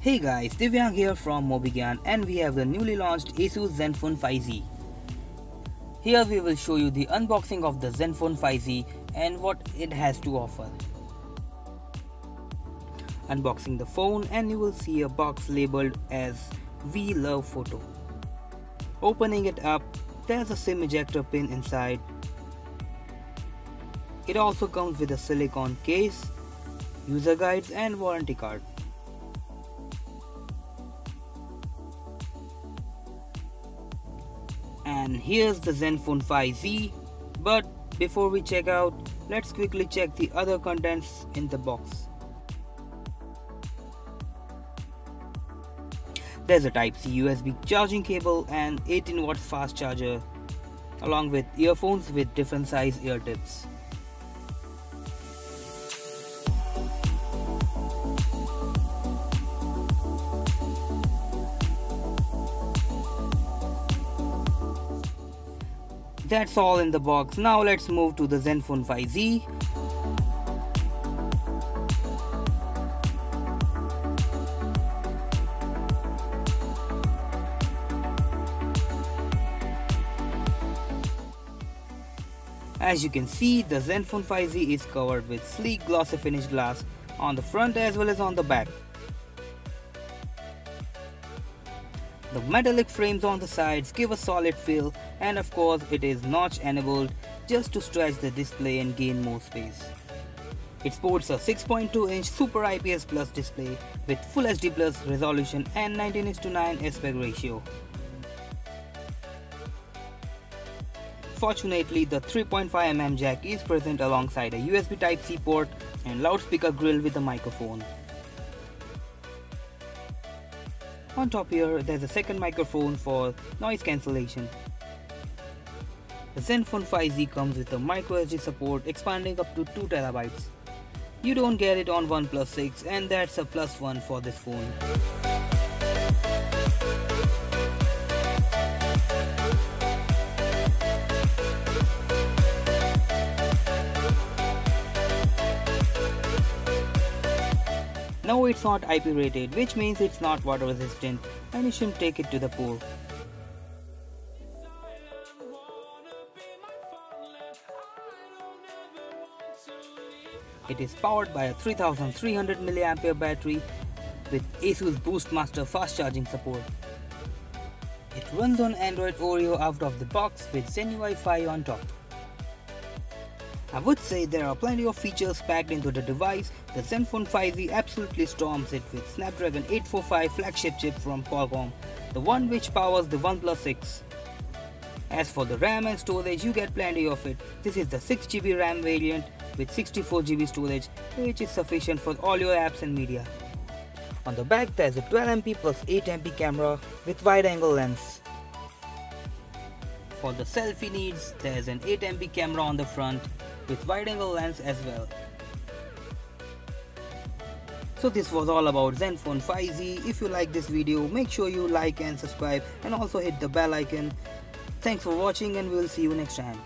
Hey guys, Divyang here from MobiGyaan and we have the newly launched ASUS ZenFone 5Z. Here we will show you the unboxing of the ZenFone 5Z and what it has to offer. Unboxing the phone and you will see a box labeled as We Love Photo. Opening it up, there's a SIM ejector pin inside. It also comes with a silicone case, user guides and warranty card. And here's the ZenFone 5Z, but before we check out, let's quickly check the other contents in the box. There's a Type-C USB charging cable and 18 watts fast charger, along with earphones with different size ear tips. That's all in the box. Now let's move to the ZenFone 5Z. As you can see, the ZenFone 5Z is covered with sleek glossy finish glass on the front as well as on the back. The metallic frames on the sides give a solid feel, and of course it is notch enabled just to stretch the display and gain more space. It sports a 6.2-inch Super IPS Plus display with Full HD Plus resolution and 19:9 aspect ratio. Fortunately, the 3.5mm jack is present alongside a USB Type-C port and loudspeaker grill with a microphone. On top here, there's a second microphone for noise cancellation. The ZenFone 5Z comes with a microSD support expanding up to 2TB. You don't get it on OnePlus 6 and that's a +1 for this phone. No, it's not IP rated, which means it's not water resistant and you shouldn't take it to the pool. It is powered by a 3300 mAh battery with ASUS Boostmaster fast charging support. It runs on Android Oreo out of the box with ZenUI 5 on top. I would say there are plenty of features packed into the device. The ZenFone 5Z absolutely storms it with Snapdragon 845 flagship chip from Qualcomm, the one which powers the OnePlus 6. As for the RAM and storage, you get plenty of it. This is the 6GB RAM variant with 64GB storage, which is sufficient for all your apps and media. On the back there's a 12MP plus 8MP camera with wide angle lens. For the selfie needs, there's an 8MP camera on the front with wide angle lens as well. So this was all about ZenFone 5Z. If you like this video, make sure you like and subscribe and also hit the bell icon. Thanks for watching and we will see you next time.